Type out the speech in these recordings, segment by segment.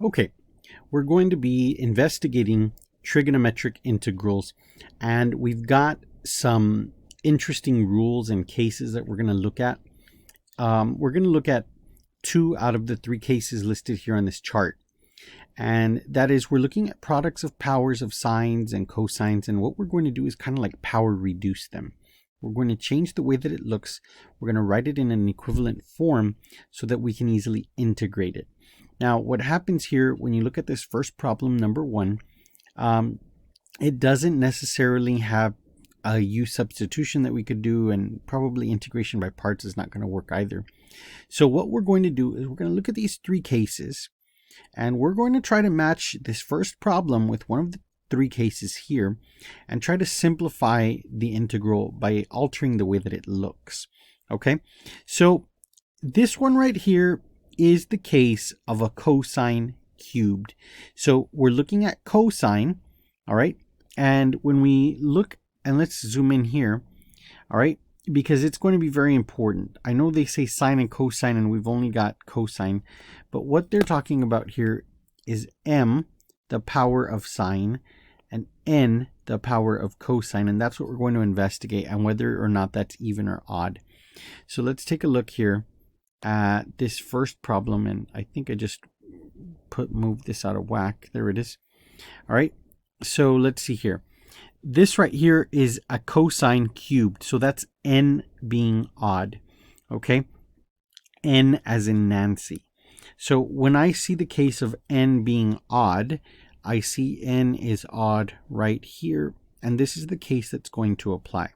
Okay, we're going to be investigating trigonometric integrals, and we've got some interesting rules and cases that we're going to look at. We're going to look at two out of the three cases listed here on this chart. And that is, we're looking at products of powers of sines and cosines, and what we're going to do is kind of like power reduce them. We're going to change the way that it looks. We're going to write it in an equivalent form so that we can easily integrate it. Now, what happens here when you look at this first problem, number one, it doesn't necessarily have a u substitution that we could do, and probably integration by parts is not going to work either. So what we're going to do is we're going to look at these three cases, and we're going to try to match this first problem with one of the three cases here and try to simplify the integral by altering the way that it looks. Okay, so this one right here is the case of a cosine cubed. So we're looking at cosine, all right? And when we look, and let's zoom in here, all right? Because it's going to be very important. I know they say sine and cosine, and we've only got cosine, but what they're talking about here is m, the power of sine, and n, the power of cosine, and that's what we're going to investigate, and whether or not that's even or odd. So let's take a look here at this first problem, and I think I just moved this out of whack. There it is. All right, so let's see here. This right here is a cosine cubed, so that's n being odd. Okay, n as in Nancy. So when I see the case of n being odd, I see n is odd right here, and this is the case that's going to apply.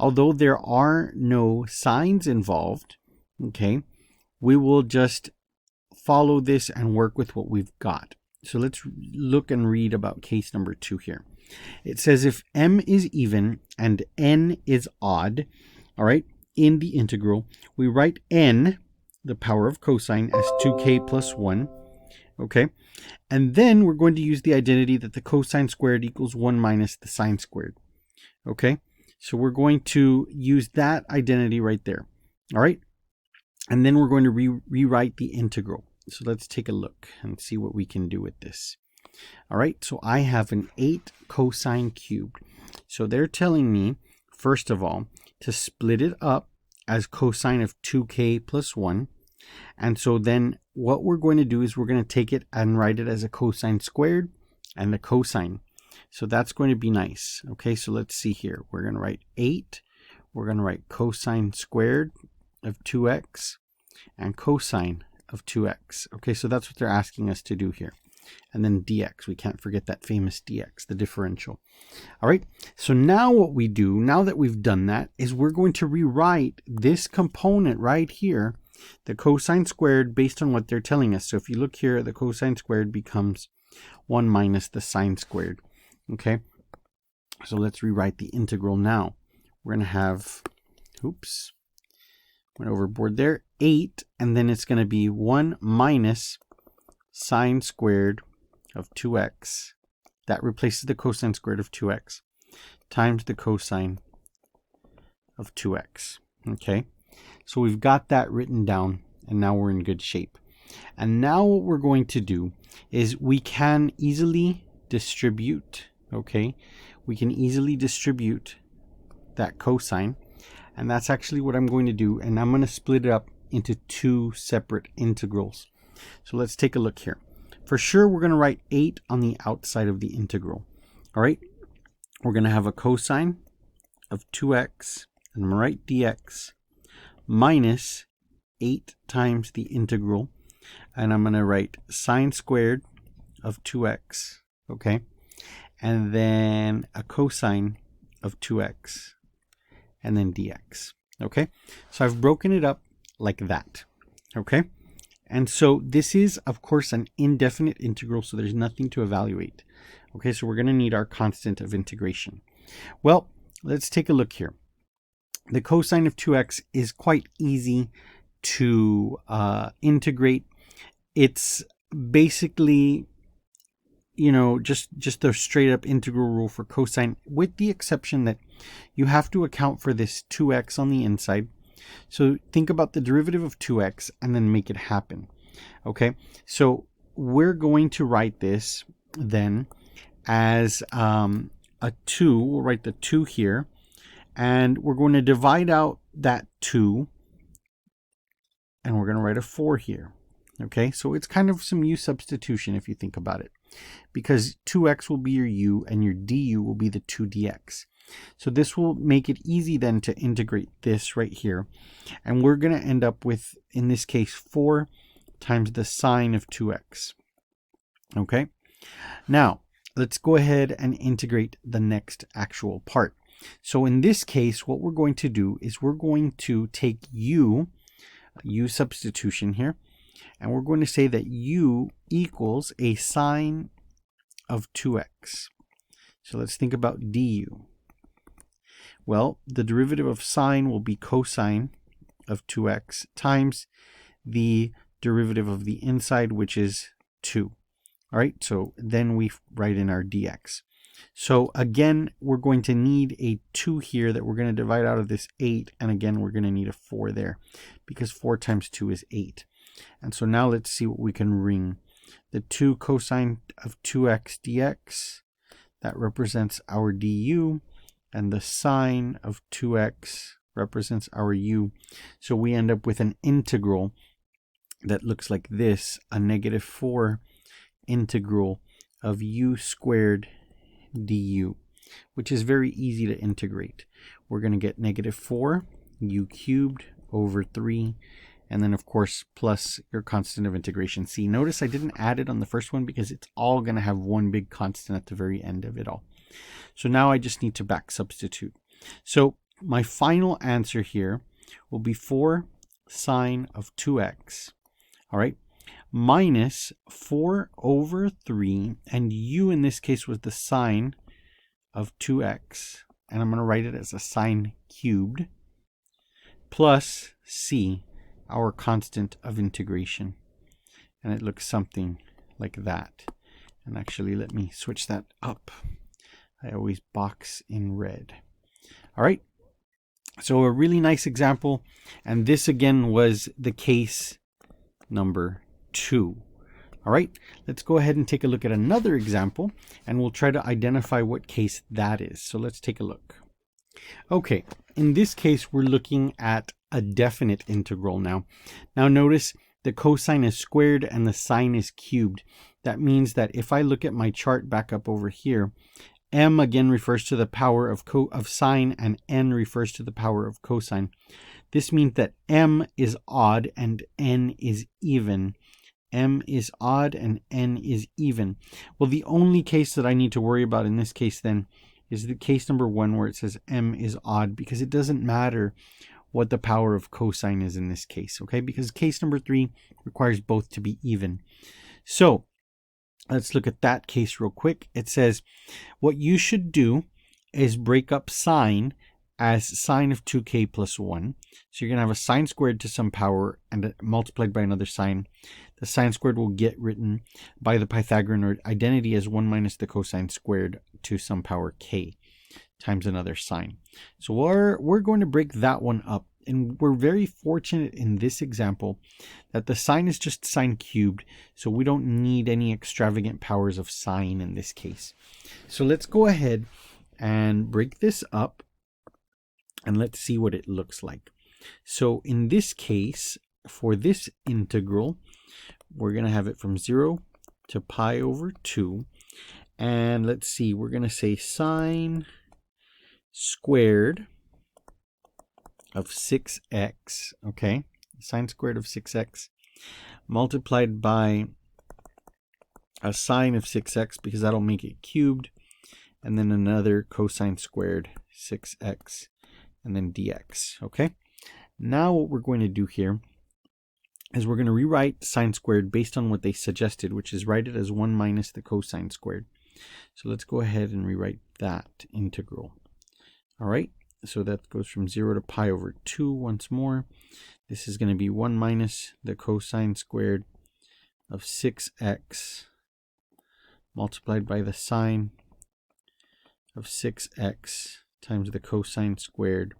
Although there are no signs involved, okay, we will just follow this and work with what we've got. So let's look and read about case number 2 here. It says if m is even and n is odd, all right, in the integral, we write n, the power of cosine, as 2k plus 1, okay? And then we're going to use the identity that the cosine squared equals 1 minus the sine squared, okay? So we're going to use that identity right there, all right? And then we're going to rewrite the integral. So let's take a look and see what we can do with this. All right, so I have an 8 cosine cubed. So they're telling me, first of all, to split it up as cosine of 2k plus 1. And so then what we're going to do is we're going to take it and write it as a cosine squared and the cosine. So that's going to be nice. Okay, so let's see here. We're going to write 8. We're going to write cosine squared of 2x and cosine of 2x. Okay, so that's what they're asking us to do here. And then dx, we can't forget that famous dx, the differential. All right, so now what we do, now that we've done that, is we're going to rewrite this component right here, the cosine squared, based on what they're telling us. So if you look here, the cosine squared becomes 1 minus the sine squared. Okay, so let's rewrite the integral now. We're going to have, oops, went overboard there, 8, and then it's going to be 1 minus sine squared of 2x. That replaces the cosine squared of 2x times the cosine of 2x. Okay, so we've got that written down, and now we're in good shape. And now what we're going to do is we can easily distribute, okay, we can easily distribute that cosine, and that's actually what I'm going to do, and I'm going to split it up into two separate integrals. So let's take a look here. For sure, we're going to write 8 on the outside of the integral. All right, we're going to have a cosine of 2x, and I'm going to write dx minus 8 times the integral, and I'm going to write sine squared of 2x, okay, and then a cosine of 2x, and then dx, okay? So I've broken it up like that, okay? And so this is, of course, an indefinite integral, so there's nothing to evaluate. Okay, so we're going to need our constant of integration. Well, let's take a look here. The cosine of 2x is quite easy to integrate. It's basically, you know, just a straight up integral rule for cosine, with the exception that you have to account for this 2x on the inside. So think about the derivative of 2x and then make it happen. Okay, so we're going to write this then as a 2. We'll write the 2 here, and we're going to divide out that 2, and we're going to write a 4 here. Okay, so it's kind of some u substitution if you think about it, because 2x will be your u and your du will be the 2dx. So this will make it easy then to integrate this right here, and we're going to end up with, in this case, 4 times the sine of 2x. Okay, now let's go ahead and integrate the next actual part. So in this case, what we're going to do is we're going to take u substitution here, and we're going to say that u equals a sine of 2x. So let's think about du. Well, the derivative of sine will be cosine of 2x times the derivative of the inside, which is 2. All right, so then we write in our dx. So again, we're going to need a 2 here that we're going to divide out of this 8, and again, we're going to need a 4 there, because 4 times 2 is 8. And so now let's see what we can wring. The 2 cosine of 2x dx, that represents our du, and the sine of 2x represents our u. So we end up with an integral that looks like this, a -4 integral of u squared du, which is very easy to integrate. We're going to get -4 u cubed over 3, and then of course plus your constant of integration c. Notice I didn't add it on the first one because it's all going to have one big constant at the very end of it all. So now I just need to back substitute. So my final answer here will be 4 sine of 2x, all right, minus 4 over 3, and u in this case was the sine of 2x, and I'm going to write it as a sine cubed, plus c, our constant of integration. And it looks something like that. And actually, let me switch that up. I always box in red. All right, so a really nice example, and this again was the case number 2. All right, let's go ahead and take a look at another example, and we'll try to identify what case that is. So let's take a look. Okay, in this case, we're looking at a definite integral now. Now notice the cosine is squared and the sine is cubed. That means that if I look at my chart back up over here, m again refers to the power of sine, and n refers to the power of cosine. This means that m is odd and n is even. M is odd and n is even. Well, the only case that I need to worry about in this case then is the case number 1 where it says m is odd, because it doesn't matter what the power of cosine is in this case, okay? Because case number 3 requires both to be even. So let's look at that case real quick. It says what you should do is break up sine as sine of 2k plus 1. So you're going to have a sine squared to some power and multiplied by another sine. The sine squared will get written by the Pythagorean identity as 1 minus the cosine squared to some power k times another sine. So we're going to break that one up. And we're very fortunate in this example that the sine is just sine cubed, so we don't need any extravagant powers of sine in this case. So let's go ahead and break this up, and let's see what it looks like. So in this case, for this integral, we're going to have it from 0 to pi over 2. And let's see, we're going to say sine squared of 6x, okay? Sine squared of 6x multiplied by a sine of 6x, because that'll make it cubed, and then another cosine squared 6x, and then dx, okay? Now what we're going to do here is we're going to rewrite sine squared based on what they suggested, which is write it as 1 minus the cosine squared. So let's go ahead and rewrite that integral. All right, so that goes from 0 to pi over 2 once more. This is going to be 1 minus the cosine squared of 6x multiplied by the sine of 6x times the cosine squared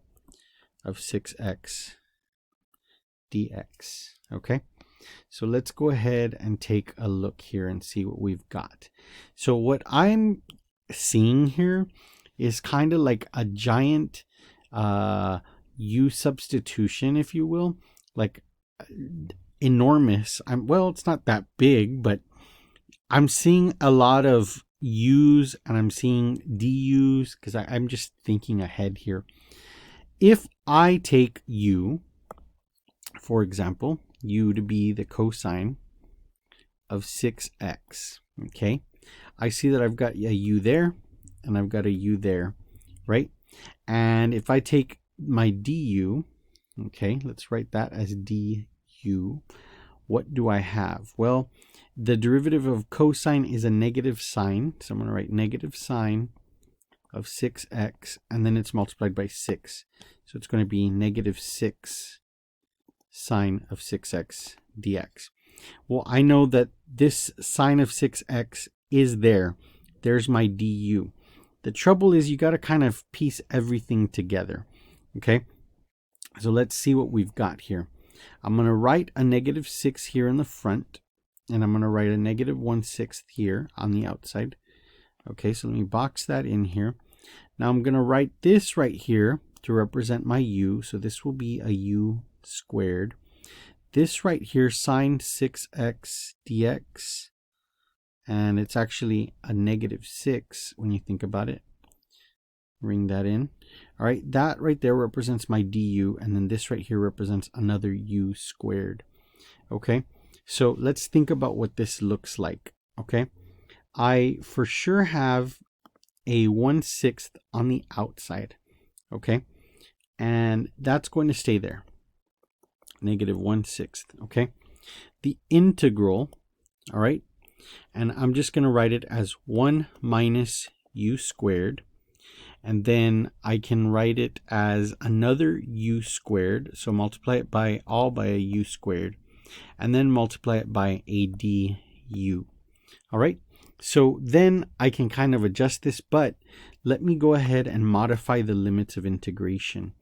of 6x dx. Okay, So let's go ahead and take a look here and see what we've got. So what I'm seeing here is kind of like a giant U substitution, if you will, like enormous. Well, it's not that big, but I'm seeing a lot of U's and I'm seeing DU's because I'm just thinking ahead here. If I take U, for example, U to be the cosine of 6x, okay, I see that I've got a U there and I've got a U there, right? And if I take my du, okay, let's write that as du, what do I have? Well, the derivative of cosine is a negative sign, so I'm going to write negative sign of 6x, and then it's multiplied by 6. So it's going to be negative 6 sine of 6x dx. Well, I know that this sine of 6x is there. There's my du. The trouble is you got to kind of piece everything together. Okay, so let's see what we've got here. I'm going to write a negative 6 here in the front, and I'm going to write a negative 1/6 here on the outside. Okay, so let me box that in here. Now I'm going to write this right here to represent my u, so this will be a u squared. This right here, sine 6x dx, and it's actually a negative 6 when you think about it. Ring that in. All right, that right there represents my du, and then this right here represents another u squared. Okay, so let's think about what this looks like. Okay, I for sure have a 1/6 on the outside. Okay, and that's going to stay there. Negative 1/6. Okay, the integral, all right, and I'm just going to write it as 1 minus u squared. And then I can write it as another u squared. So multiply it by a u squared. And then multiply it by a du. All right. So then I can kind of adjust this. But let me go ahead and modify the limits of integration.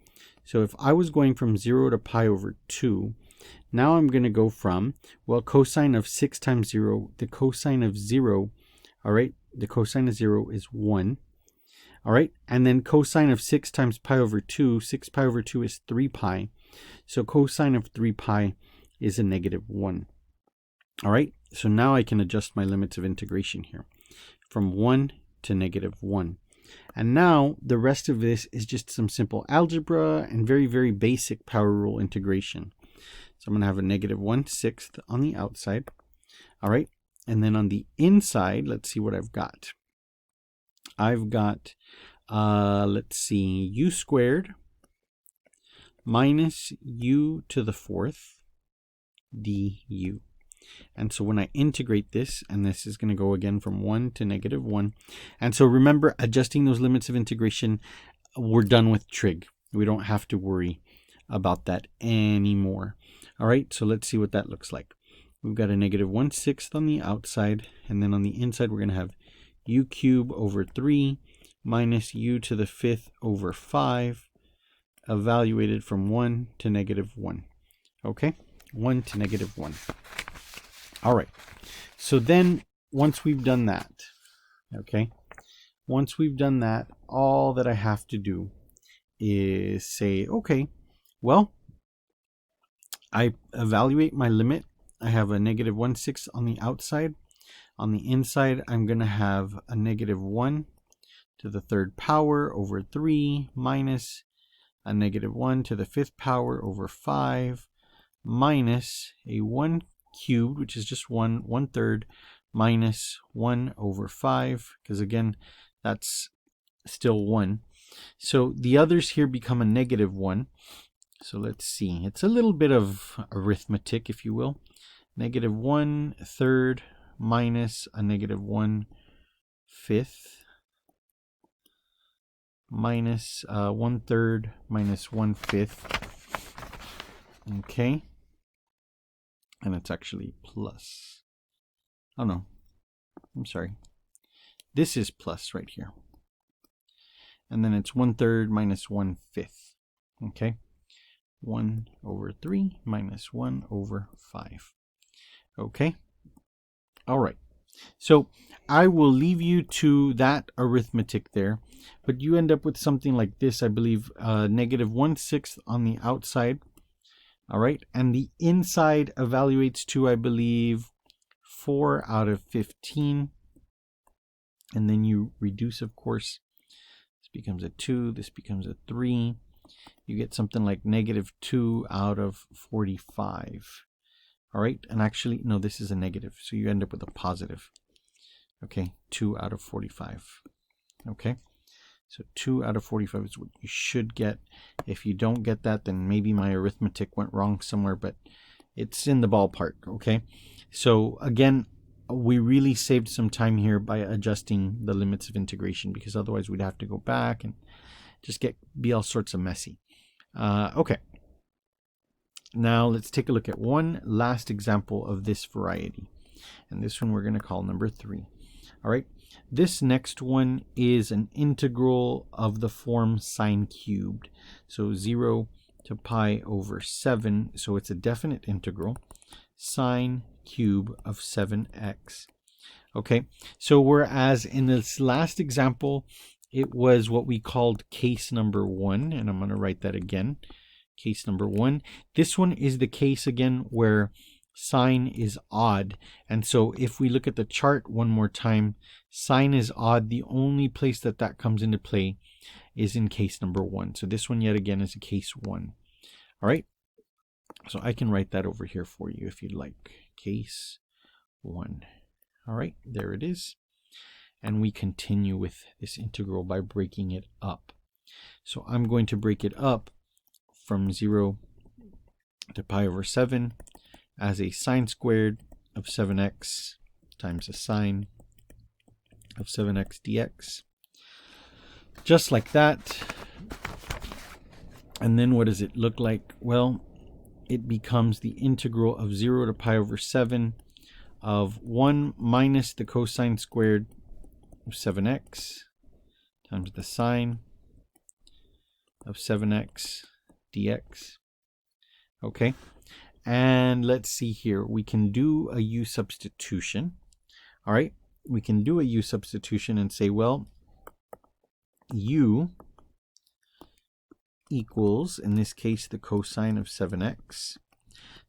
So if I was going from 0 to pi over 2, now I'm going to go from, well, cosine of 6 times 0. The cosine of 0, all right, the cosine of 0 is 1. All right, and then cosine of 6 times pi over 2, 6 pi over 2 is 3 pi. So cosine of 3 pi is a negative 1. All right, so now I can adjust my limits of integration here from 1 to negative 1. And now the rest of this is just some simple algebra and very, very basic power rule integration. So I'm going to have a negative 1/6 on the outside. All right, and then on the inside, let's see what I've got. I've got, let's see, u squared minus u to the 4th du. And so when I integrate this, and this is going to go again from 1 to negative 1. And so remember, adjusting those limits of integration, we're done with trig. We don't have to worry about that anymore. All right, so let's see what that looks like. We've got a negative 1/6 on the outside, and then on the inside, we're going to have u cubed over 3 minus u to the 5th over 5, evaluated from 1 to negative 1. Okay, 1 to negative 1. All right, so then once we've done that, okay, once we've done that, all that I have to do is say, okay, well, I evaluate my limit. I have a negative 1/6 on the outside. On the inside, I'm going to have a negative 1 to the 3rd power over 3 minus a negative 1 to the 5th power over 5 minus a 1 cubed, which is just 1/3 minus 1 over 5, because again, that's still 1. So the others here become a negative 1. So let's see. It's a little bit of arithmetic, if you will. Negative 1/3 minus a negative 1/5 minus 1/3 minus 1/5. Okay. And it's actually plus. Oh no, I'm sorry. This is plus right here. And then it's 1/3 minus 1/5. Okay. 1 over 3 minus 1 over 5. Okay. All right. So I will leave you to that arithmetic there, but you end up with something like this, I believe, negative 1/6 on the outside. All right. And the inside evaluates to, I believe, 4 out of 15. And then you reduce, of course. This becomes a 2. This becomes a 3. You get something like negative 2 out of 45. All right. And actually, no, this is a negative. So you end up with a positive. Okay. 2 out of 45. Okay. So 2 out of 45 is what you should get. If you don't get that, then maybe my arithmetic went wrong somewhere, but it's in the ballpark. Okay. So again, we really saved some time here by adjusting the limits of integration, because otherwise we'd have to go back and just be all sorts of messy. Okay. Now let's take a look at one last example of this variety. And this one we're going to call number 3. All right. This next one is an integral of the form sine cubed. So 0 to pi over 7. So it's a definite integral. Sine cube of 7x. Okay. So whereas in this last example, it was what we called case number 1. And I'm going to write that again. Case number 1. This one is the case again where sine is odd. And so if we look at the chart one more time, sine is odd. The only place that that comes into play is in case number 1. So this one yet again is a case 1. All right. So I can write that over here for you if you'd like. Case 1. All right. There it is. And we continue with this integral by breaking it up. So I'm going to break it up from 0 to pi over 7 as a sine squared of 7x times a sine of 7x dx. Just like that. And then what does it look like? Well, it becomes the integral of 0 to pi over 7 of 1 minus the cosine squared of 7x times the sine of 7x dx. Okay. And let's see here. We can do a u substitution. All right. We can do a u substitution and say, well, u equals, in this case, the cosine of 7x.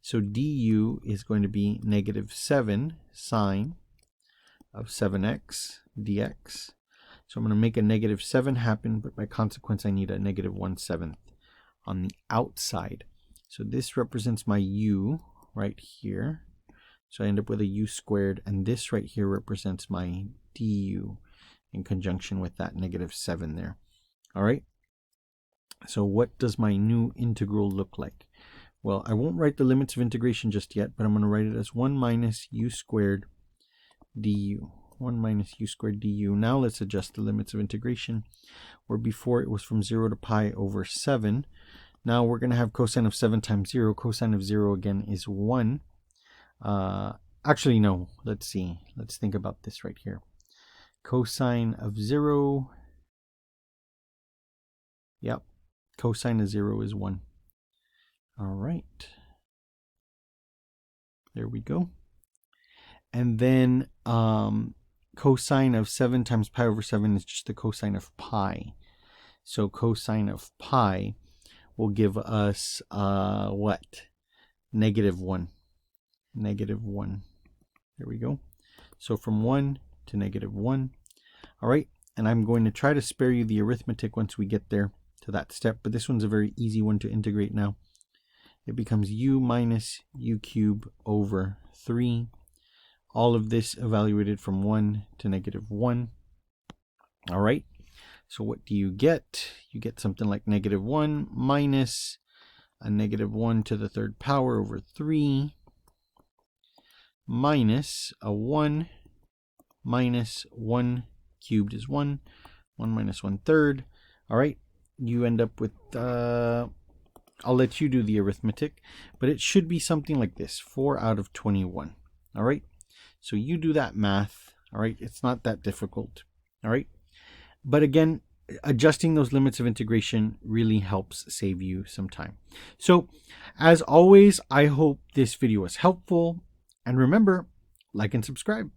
So du is going to be negative 7 sine of 7x dx. So I'm going to make a negative 7 happen, but by consequence, I need a negative 1/7 on the outside. So this represents my u right here. So I end up with a u squared, and this right here represents my du in conjunction with that negative 7 there. All right. So what does my new integral look like? Well, I won't write the limits of integration just yet, but I'm going to write it as 1 minus u squared du. 1 minus u squared du. Now let's adjust the limits of integration, where before it was from 0 to pi over 7. Now we're going to have cosine of 7 times 0. Cosine of 0 again is 1. Actually, no. Let's see. Let's think about this right here. Cosine of 0. Yep. Cosine of 0 is 1. All right. There we go. And then cosine of 7 times pi over 7 is just the cosine of pi. So cosine of pi will give us what? Negative 1. Negative 1. There we go. So from 1 to negative 1. All right. And I'm going to try to spare you the arithmetic once we get there to that step. But this one's a very easy one to integrate now. It becomes u minus u cubed over 3. All of this evaluated from 1 to negative 1. All right. So what do you get? You get something like negative 1 minus a negative 1 to the 3rd power over 3 minus a 1 minus 1 cubed is 1. 1 minus 1/3. All right. You end up with, I'll let you do the arithmetic, but it should be something like this, 4 out of 21. All right. So you do that math. All right. It's not that difficult. All right. But again, adjusting those limits of integration really helps save you some time. So as always, I hope this video was helpful. And remember, like and subscribe.